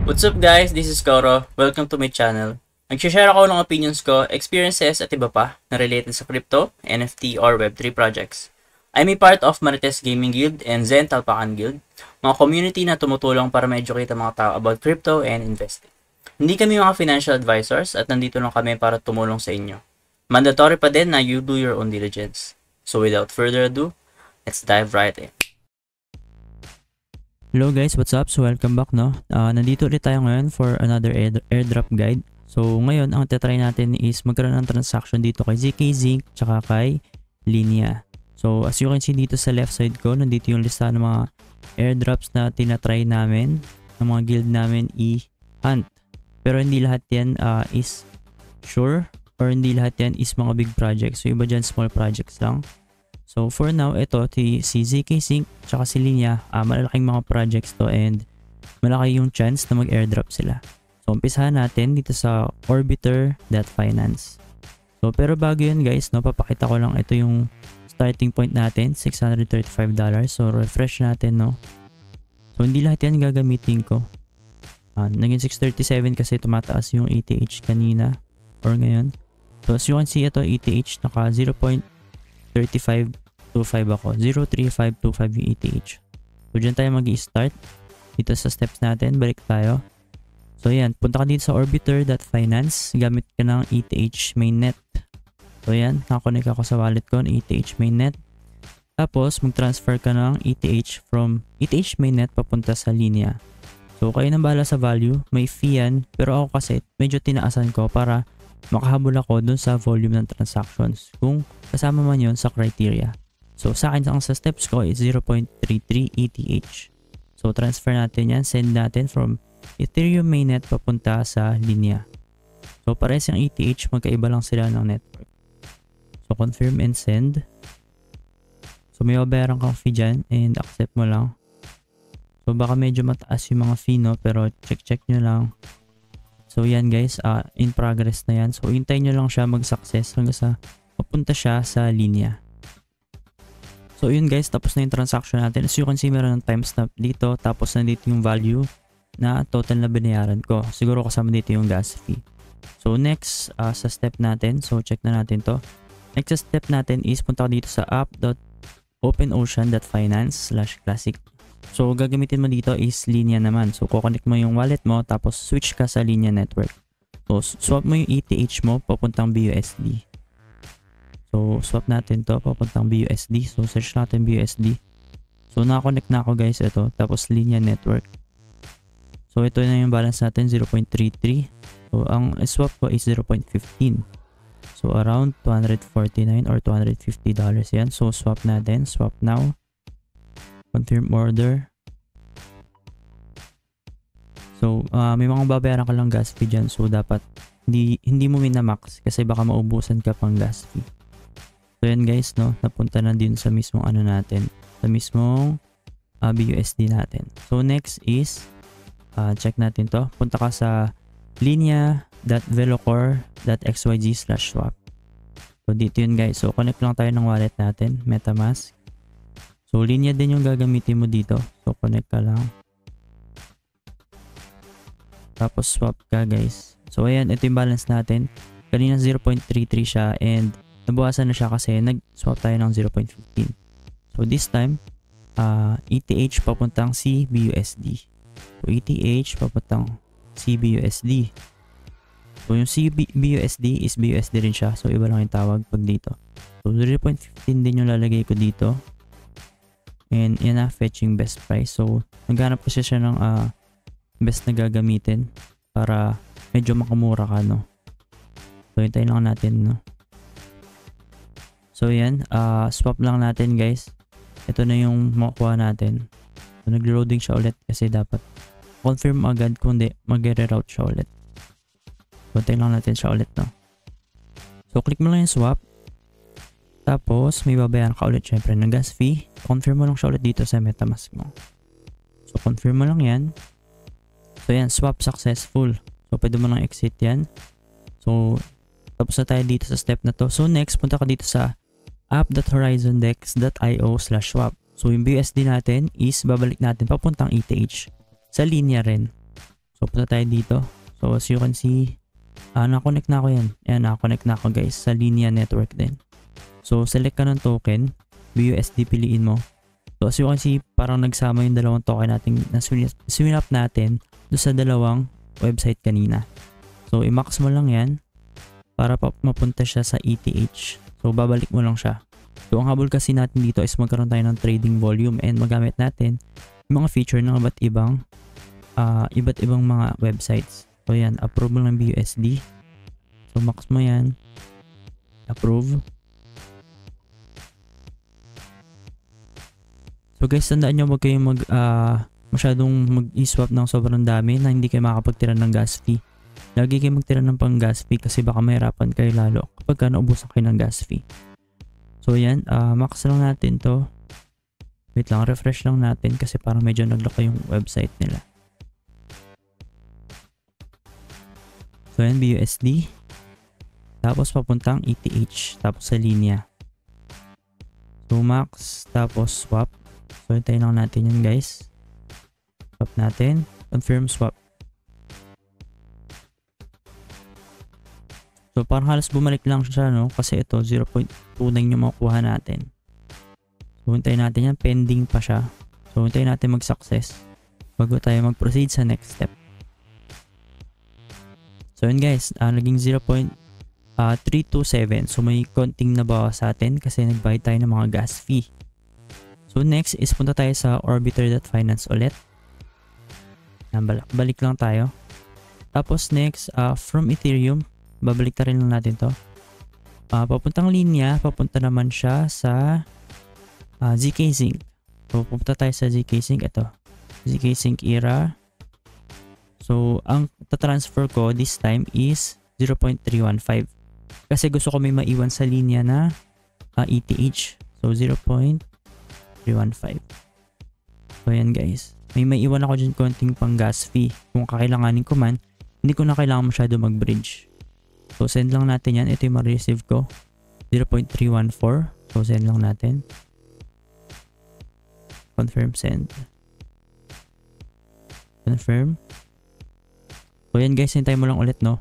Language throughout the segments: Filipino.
What's up guys? This is Koro. Welcome to my channel. Nag-share ako ng opinions ko, experiences at iba pa na related sa crypto, NFT or Web3 projects. I'm a part of Marites Gaming Guild and Zen Talpakan Guild, mga community na tumutulong para ma-educate ang mga tao about crypto and investing. Hindi kami mga financial advisors at nandito lang kami para tumulong sa inyo. Mandatory pa din na you do your own diligence. So without further ado, let's dive right in. Hello guys, what's up? So welcome back no. Nandito ulit tayo ngayon for another airdrop guide. So ngayon ang tatry natin is magkaroon ng transaction dito kay ZK-Zinc tsaka kay Linea. So as you can see dito sa left side ko, nandito yung lista ng mga airdrops na tinatry namin, ng mga guild namin i-hunt. Pero hindi lahat yan is sure or hindi lahat yan is mga big projects. So iba dyan small projects lang. So for now, ito si ZK-Zinc tsaka si Linea, malalaking mga projects to and malaki yung chance na mag-airdrop sila. So umpisahan natin dito sa Orbiter.finance. So pero bago yun guys, no, papakita ko lang ito yung starting point natin, $635. So refresh natin, no. So hindi lahat yan gagamitin ko. Naging 637 kasi tumataas yung ETH kanina or ngayon. So as you can see, ito ETH naka 0.3525 ako. 0.3525 yung ETH. So dyan tayo mag-i-start. Dito sa steps natin, balik tayo. So yan, punta ka dito sa Orbiter.finance. Gamit ka ng ETH mainnet. So yan, nakakonect ako sa wallet ko ng ETH mainnet. Tapos mag-transfer ka ng ETH from ETH mainnet papunta sa Linea. So kayo nang bahala sa value. May fee yan. Pero ako kasi medyo tinaasan ko para makahabol ako dun sa volume ng transactions. Kung kasama man yun sa criteria. So sa akin ang sa steps ko is 0.33 ETH. So transfer natin yan, send natin from Ethereum mainnet papunta sa Linea. So pares yung ETH, magkaiba lang sila ng network. So confirm and send. So may babayaran kang fee dyan and accept mo lang. So baka medyo mataas yung mga fee, no, pero check nyo lang. So yan guys, in progress na yan. So hintayin nyo lang siya mag-success hanggang sa papunta siya sa Linea. So yun guys, tapos na yung transaction natin. As you can see, meron ng timestamp dito. Tapos nandito yung value na total na binayaran ko. Siguro kasama dito yung gas fee. So next, sa step natin. So check na natin to. Next step natin is punta ka dito sa app.openocean.finance/classic. So gagamitin mo dito is Linea naman. So kukonect mo yung wallet mo. Tapos switch ka sa Linea network. So swap mo yung ETH mo papuntang BUSD. So, swap natin to papuntang BUSD. So, search natin BUSD. So, nakakonect na ako guys. Ito. Tapos, Linea network. So, ito na yung balance natin. 0.33. So, ang swap ko is 0.15. So, around $249 or $250 yan. So, swap natin. Swap now. Confirm order. So, may mga babayaran ka lang gas fee dyan. So, dapat hindi mo minamax kasi baka maubusan ka pang gas fee. So yan guys, no, napunta na din sa mismong ano natin, sa mismong BUSD natin. So next is check natin to. Punta ka sa linea.velocore.xyz/swap. So dito yun guys. So connect lang tayo ng wallet natin, MetaMask. So Linea din yung gagamitin mo dito. So connect ka lang. Tapos swap ka guys. So ayan, ito yung balance natin. Kanina 0.33 siya and nabawasan na siya kasi nag-swap tayo ng 0.15. So this time, ETH papuntang CBUSD. So ETH papuntang CBUSD. So yung CBUSD is BUSD rin siya. So iba lang yung tawag pag dito. So 0.15 din yung lalagay ko dito. And yan na, fetching best price. So naghanap ko siya ng best na gagamitin para medyo makamura ka, no. So hintayin lang natin, no. So yan, swap lang natin guys. Ito na yung makuha natin. So nag-loading siya ulit kasi dapat confirm agad, kung di mag-reroute siya ulit. So tayo lang natin siya ulit, no. So click mo lang yung swap. Tapos may babayaran ka ulit syempre ng gas fee. Confirm mo lang siya ulit dito sa MetaMask mo. So confirm mo lang yan. So yan, swap successful. So pwede mo lang exit yan. So tapos na tayo dito sa step na to. So next, punta ka dito sa app.horizondex.io/swap. So yung BUSD natin is babalik natin papuntang ETH sa Linea rin. So punta tayo dito. So as you can see, na-connect na ako yan. Ayan, na-connect na ako guys sa Linea network din. So select ka ng token, BUSD piliin mo. So as you can see, parang nagsama yung dalawang token natin na swap natin doon sa dalawang website kanina. So i-max mo lang yan para mapunta siya sa ETH. So babalik mo lang siya. So ang habol kasi natin dito is magkaroon tayo ng trading volume and magamit natin yung mga feature ng iba't ibang mga websites. So yan, approve mo ng BUSD. So max mo yan. Approve. So guys, tandaan nyo, huwag kayong masyadong mag-swap ng sobrang dami na hindi kayo makakapagtira ng gas fee. Lagi kayo magtira ng pang gas fee kasi baka mahirapan kayo lalo kapag naubusan kayo ng gas fee. So yan, max lang natin to. Wait lang, refresh lang natin kasi parang medyo nag-lock yung website nila. So yan, BUSD. Tapos papuntang ETH. Tapos sa Linea. So max, tapos swap. So hintayin lang natin yan guys. Swap natin. Confirm swap. So parang halos bumalik lang siya, no? Kasi ito 0.29 yung makukuha natin. So hintayin natin yan. Pending pa siya. So hintayin natin mag-success bago tayo mag-proceed sa next step. So yun guys, naging 0.327. So may konting nabawas sa atin kasi nagbayad tayo ng mga gas fee. So next is punta tayo sa Orbiter.finance ulit. Balik lang tayo. Tapos next, from Ethereum, babalik ta rin lang natin to. Papuntang Linea, papunta naman siya sa zkSync. So pupunta tayo sa zkSync. Ito, zkSync ERA. So ang tatransfer ko this time is 0.315. Kasi gusto ko may maiwan sa Linea na ETH. So 0.315. So yan guys. May maiwan ako dyan konting pang gas fee. Kung kakailanganin ko man, hindi ko na kailangan masyado mag-bridge. So send lang natin yan. Ito yung ma-receive ko. 0.314. So send lang natin. Confirm send. Confirm. So yan guys, hintay mo lang ulit, no?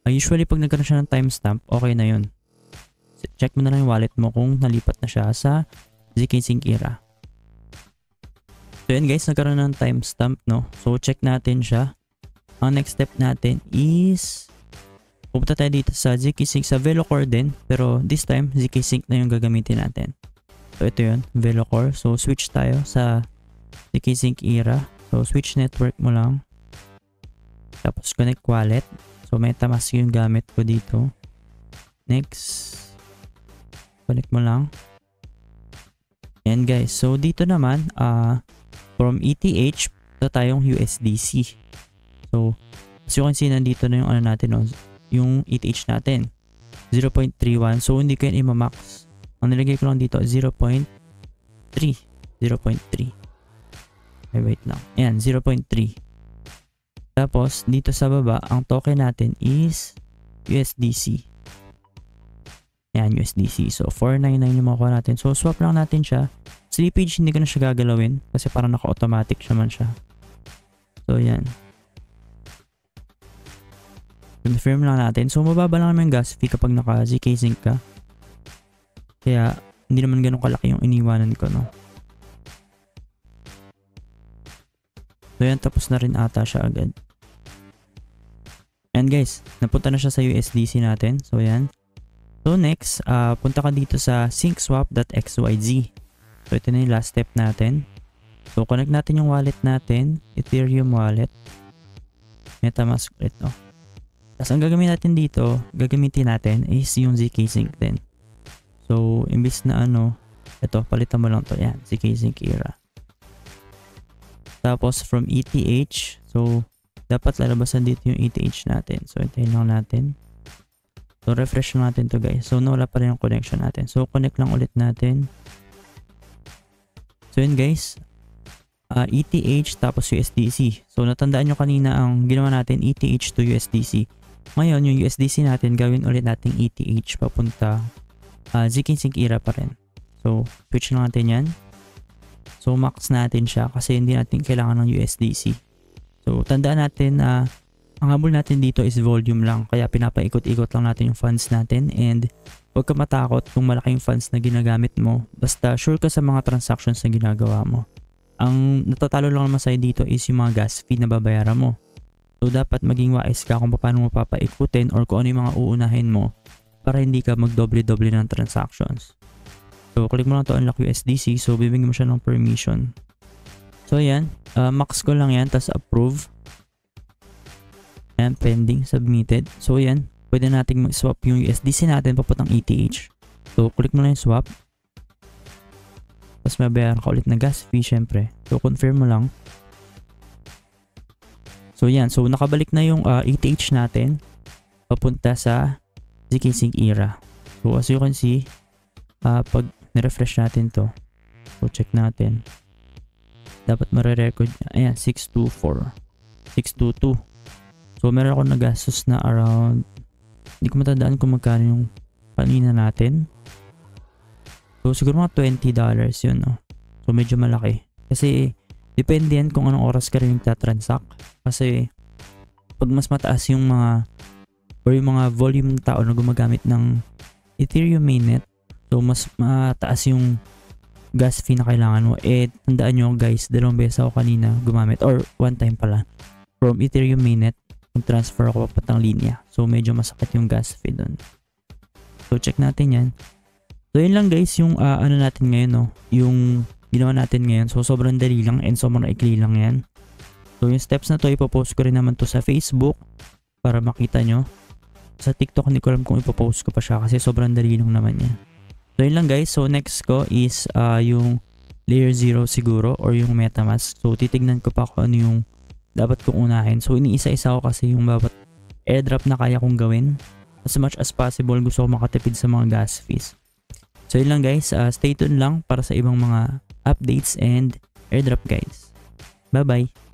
Usually pag nagkaroon siya ng timestamp, okay na yun. Check mo na lang yung wallet mo kung nalipat na siya sa zkSync ERA. So yan guys, nagkaroon ng timestamp, no? So check natin siya. Ang next step natin is pupunta tayo dito sa zkSync sa Velocore din, pero this time zkSync na yung gagamitin natin. So ito yun, Velocore. So switch tayo sa zkSync ERA. So switch network mo lang. Tapos connect wallet. So MetaMask yung gamit ko dito. Next, connect mo lang. Yan guys. So dito naman, from ETH, ito tayong USDC. So as you can see, nandito na yung ano natin, no? Yung ETH natin. 0.31. So hindi ko yan i-max. Ang nilagay ko lang dito, 0.3. 0.3. Okay, wait lang. Ayan, 0.3. Tapos, dito sa baba, ang token natin is USDC. Ayan, USDC. So, 499 yung makuha natin. So, swap lang natin siya. Slippage, hindi ko na siya gagalawin kasi parang naka-automatic naman siya. So, yan. Confirm lang natin. So, mababa lang naman yung gas fee kapag naka-zkSync ka. Kaya, hindi naman ganun kalaki yung iniwanan ko, no? So, yan. Tapos na rin ata siya agad. And guys, napunta na siya sa USDC natin. So, yan. So, next, punta ka dito sa syncswap.xyz. So, ito na yung last step natin. So, connect natin yung wallet natin. Ethereum wallet. MetaMask ulit, no? Tapos, ang gagamitin natin is yung zkSync din. So, imbis na ito, palitan mo lang to. Yan, zkSync ERA. Tapos, from ETH, so, dapat lalabasan dito yung ETH natin. So, hintayin lang natin. So, refresh natin to guys. So, nawala pa rin yung connection natin. So, connect lang ulit natin. So, yun guys. ETH tapos USDC. So, natandaan nyo kanina ang ginawa natin ETH to USDC. Ngayon, yung USDC natin, gawin ulit natin ETH papunta zkSync ERA pa rin. So, switch lang natin yan. So, max natin siya kasi hindi natin kailangan ng USDC. So tandaan natin na ang habol natin dito is volume lang, kaya pinapaikot-ikot lang natin yung funds natin, and huwag ka matakot kung malaki yung funds na ginagamit mo, basta sure ka sa mga transactions na ginagawa mo. Ang natatalo lang naman sa'yo dito is yung mga gas fee na babayaran mo. So dapat maging wise ka kung paano mo papaikutin or kung ano yung mga uunahin mo para hindi ka magdoble-doble ng transactions. So click mo lang to unlock USDC, so bibigyan mo siya ng permission. So yan, max ko lang yan, tas approve. Ayan, pending, submitted. So yan, pwede nating mag-swap yung USDC natin papuntang ETH. So click mo lang yung swap. Tapos mabayaran ka ulit na gas fee syempre. So confirm mo lang. So yan, so nakabalik na yung ETH natin papunta sa zkSync era. So as you can see, pag nirefresh natin to, so check natin. Dapat mare-record niya. Ayan, 624. 622. So meron ako nagastos na around, hindi ko matandaan kung magkano yung kanina natin. So siguro mga $20 yun, no? So medyo malaki. Kasi depende yan kung anong oras ka rin magta-transact. Kasi pag mas mataas yung mga or yung mga volume ng tao na gumagamit ng Ethereum mainnet, so mas mataas yung gas fee na kailangan mo. Eh tandaan nyo guys, 2 beses ako kanina gumamit, or 1 time pala, from Ethereum mainnet transfer ako papuntang linya. So medyo masakit yung gas fee doon. So check natin yan. So yun lang guys yung ano natin ngayon, no? Yung ginawa natin ngayon. So sobrang dali lang and sobrang ikli lang yan. So yung steps na to ipopost ko rin naman to sa Facebook para makita nyo. Sa TikTok hindi ko alam kung ipopost ko pa siya kasi sobrang dali lang naman yan. So yun lang guys. So next ko is yung layer 0 siguro or yung MetaMask. So titignan ko pa kung ano yung dapat kong unahin. So iniisa-isa ko kasi yung bawat airdrop na kaya kong gawin. As much as possible gusto ko makatipid sa mga gas fees. So yun lang guys, stay tuned lang para sa ibang mga updates and airdrop guides. Bye bye!